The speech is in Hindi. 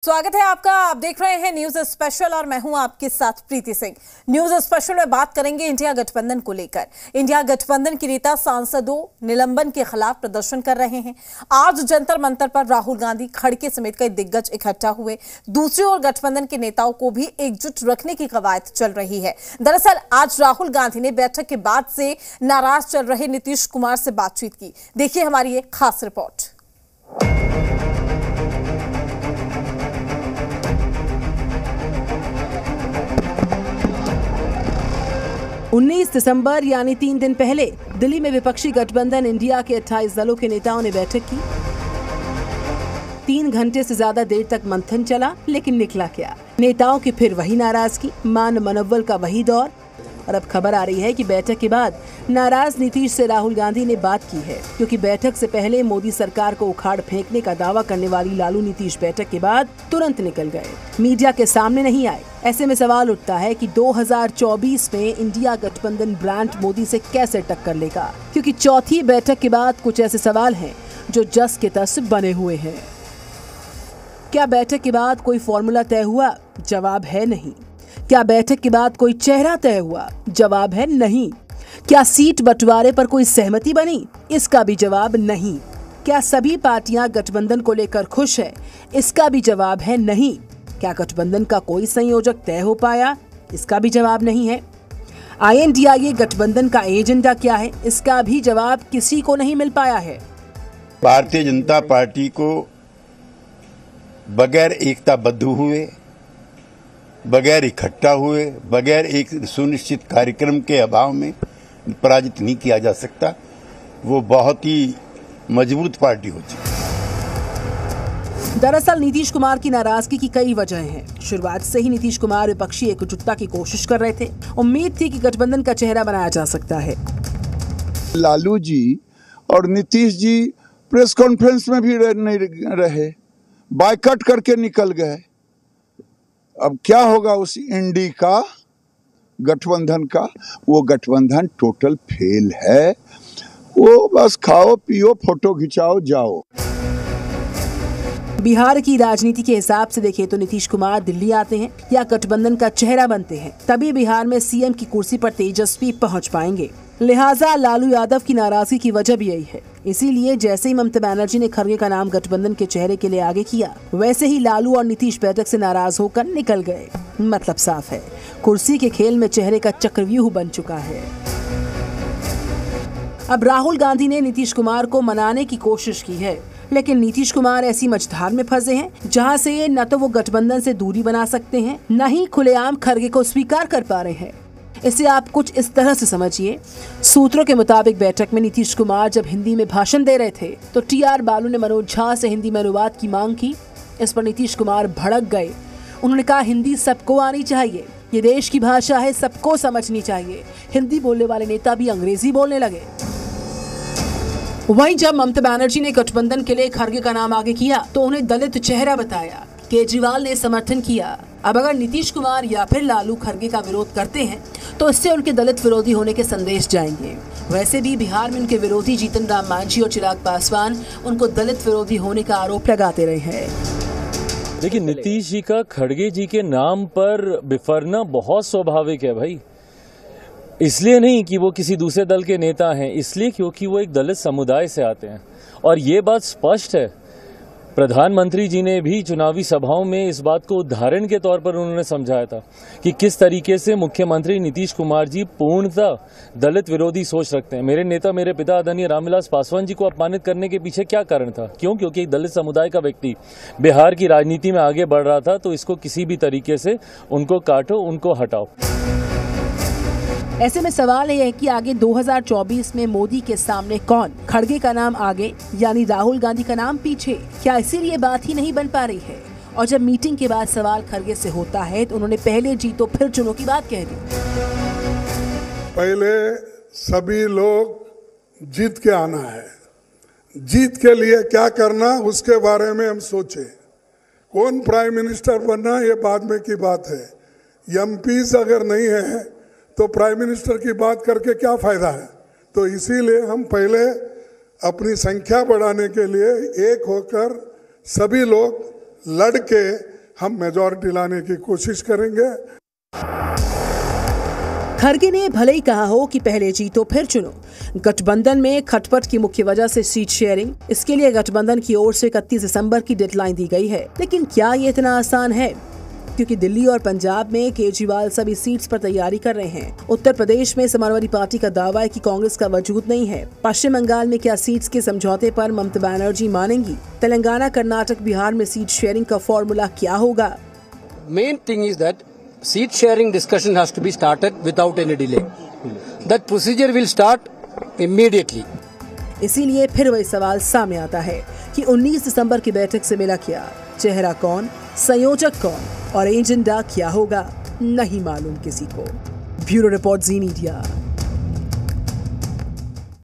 स्वागत है आपका। आप देख रहे हैं न्यूज स्पेशल और मैं हूं आपके साथ प्रीति सिंह। न्यूज स्पेशल में बात करेंगे इंडिया गठबंधन को लेकर। इंडिया गठबंधन के नेता सांसदों निलंबन के खिलाफ प्रदर्शन कर रहे हैं। आज जंतर मंतर पर राहुल गांधी, खड़गे समेत कई दिग्गज इकट्ठा हुए। दूसरी ओर गठबंधन के नेताओं को भी एकजुट रखने की कवायद चल रही है। दरअसल आज राहुल गांधी ने बैठक के बाद से नाराज चल रहे नीतीश कुमार से बातचीत की। देखिए हमारी एक खास रिपोर्ट। 19 दिसंबर यानी 3 दिन पहले दिल्ली में विपक्षी गठबंधन इंडिया के 28 दलों के नेताओं ने बैठक की। 3 घंटे से ज्यादा देर तक मंथन चला, लेकिन निकला क्या? नेताओं की फिर वही नाराजगी, मान मनव्वल का वही दौर। और अब खबर आ रही है कि बैठक के बाद नाराज नीतीश से राहुल गांधी ने बात की है, क्योंकि बैठक से पहले मोदी सरकार को उखाड़ फेंकने का दावा करने वाली लालू नीतीश बैठक के बाद तुरंत निकल गए, मीडिया के सामने नहीं आए। ऐसे में सवाल उठता है कि 2024 में इंडिया गठबंधन ब्रांड मोदी से कैसे टक्कर लेगा, क्योंकि चौथी बैठक के बाद कुछ ऐसे सवाल हैं जो जस के तस बने हुए हैं। क्या बैठक के बाद कोई फॉर्मूला तय हुआ? जवाब है नहीं। क्या बैठक के बाद कोई चेहरा तय हुआ? जवाब है नहीं। क्या सीट बंटवारे पर कोई सहमति बनी? इसका भी जवाब नहीं। क्या सभी पार्टियां गठबंधन को लेकर खुश है? इसका भी जवाब है नहीं। क्या गठबंधन का कोई संयोजक तय हो पाया? इसका भी जवाब नहीं है। INDIA गठबंधन का एजेंडा क्या है? इसका भी जवाब किसी को नहीं मिल पाया है। भारतीय जनता पार्टी को बगैर एकताबद्ध हुए, बगैर इकट्ठा हुए, बगैर एक सुनिश्चित कार्यक्रम के अभाव में पराजित नहीं किया जा सकता। वो बहुत ही मजबूत पार्टी होती है। दरअसल नीतीश कुमार की नाराजगी की कई वजह हैं। शुरुआत से ही नीतीश कुमार विपक्षी एकजुटता की कोशिश कर रहे थे। उम्मीद थी कि गठबंधन का चेहरा बनाया जा सकता है। लालू जी और नीतीश जी प्रेस कॉन्फ्रेंस में भी नहीं रहे, बायकॉट करके निकल गए। अब क्या होगा उस इंडी का, गठबंधन का? वो गठबंधन टोटल फेल है। वो बस खाओ पियो, फोटो खिंचाओ, जाओ। बिहार की राजनीति के हिसाब से देखें तो नीतीश कुमार दिल्ली आते हैं या गठबंधन का चेहरा बनते हैं, तभी बिहार में CM की कुर्सी पर तेजस्वी पहुंच पाएंगे। लिहाजा लालू यादव की नाराजगी की वजह भी यही है। इसीलिए जैसे ही ममता बनर्जी ने खड़गे का नाम गठबंधन के चेहरे के लिए आगे किया, वैसे ही लालू और नीतीश बैठक से नाराज होकर निकल गए। मतलब साफ है, कुर्सी के खेल में चेहरे का चक्रव्यूह बन चुका है। अब राहुल गांधी ने नीतीश कुमार को मनाने की कोशिश की है, लेकिन नीतीश कुमार ऐसी मझधार में फंसे हैं जहां से न तो वो गठबंधन से दूरी बना सकते हैं, न ही खुलेआम खड़गे को स्वीकार कर पा रहे हैं। इसे आप कुछ इस तरह से समझिए। सूत्रों के मुताबिक बैठक में नीतीश कुमार जब हिंदी में भाषण दे रहे थे तो TR बालू ने मनोज झा से हिंदी में अनुवाद की मांग की। इस पर नीतीश कुमार भड़क गए। उन्होंने कहा, हिंदी सबको आनी चाहिए, ये देश की भाषा है, सबको समझनी चाहिए। हिंदी बोलने वाले नेता भी अंग्रेजी बोलने लगे। वहीं जब ममता बनर्जी ने गठबंधन के लिए खड़गे का नाम आगे किया तो उन्हें दलित चेहरा बताया। केजरीवाल ने समर्थन किया। अब अगर नीतीश कुमार या फिर लालू खड़गे का विरोध करते हैं तो इससे उनके दलित विरोधी होने के संदेश जाएंगे। वैसे भी बिहार में उनके विरोधी जीतन राम मांझी और चिराग पासवान उनको दलित विरोधी होने का आरोप लगाते रहे हैं। देखिए, नीतीश जी का खड़गे जी के नाम पर बिफरना बहुत स्वाभाविक है भाई। इसलिए नहीं कि वो किसी दूसरे दल के नेता हैं, इसलिए क्योंकि वो एक दलित समुदाय से आते हैं। और ये बात स्पष्ट है, प्रधानमंत्री जी ने भी चुनावी सभाओं में इस बात को उदाहरण के तौर पर उन्होंने समझाया था कि किस तरीके से मुख्यमंत्री नीतीश कुमार जी पूर्णतः दलित विरोधी सोच रखते हैं। मेरे नेता, मेरे पिता आदरणीय रामविलास पासवान जी को अपमानित करने के पीछे क्या कारण था? क्यों? क्योंकि एक दलित समुदाय का व्यक्ति बिहार की राजनीति में आगे बढ़ रहा था, तो इसको किसी भी तरीके से उनको काटो, उनको हटाओ। ऐसे में सवाल ये है कि आगे 2024 में मोदी के सामने कौन? खड़गे का नाम आगे यानी राहुल गांधी का नाम पीछे? क्या इसीलिए बात ही नहीं बन पा रही है? और जब मीटिंग के बाद सवाल खड़गे से होता है तो उन्होंने पहले जीतो फिर चुनो की बात कह दी। पहले सभी लोग जीत के आना है, जीत के लिए क्या करना उसके बारे में हम सोचे। कौन प्राइम मिनिस्टर बनना ये बाद में की बात है। MPs अगर नहीं है तो प्राइम मिनिस्टर की बात करके क्या फायदा है? तो इसीलिए हम पहले अपनी संख्या बढ़ाने के लिए एक होकर सभी लोग लड़के हम मेजॉरिटी लाने की कोशिश करेंगे। खड़गे ने भले ही कहा हो कि पहले जीतो फिर चुनो, गठबंधन में खटपट की मुख्य वजह से सीट शेयरिंग, इसके लिए गठबंधन की ओर से 31 दिसंबर की डेडलाइन दी गई है। लेकिन क्या ये इतना आसान है? क्योंकि दिल्ली और पंजाब में केजरीवाल सभी सीट्स पर तैयारी कर रहे हैं। उत्तर प्रदेश में समाजवादी पार्टी का दावा है कि कांग्रेस का वजूद नहीं है। पश्चिम बंगाल में क्या सीट्स के समझौते पर ममता बनर्जी मानेंगी? तेलंगाना, कर्नाटक, बिहार में सीट शेयरिंग का फॉर्मूला क्या होगा? Main thing is that seat sharing discussion has to be started without any delay. That procedure will start immediately. इसीलिए फिर वही सवाल सामने आता है कि 19 दिसंबर की बैठक से मिला क्या? चेहरा कौन, संयोजक कौन और एजेंडा क्या होगा, नहीं मालूम किसी को। ब्यूरो रिपोर्ट, जी मीडिया।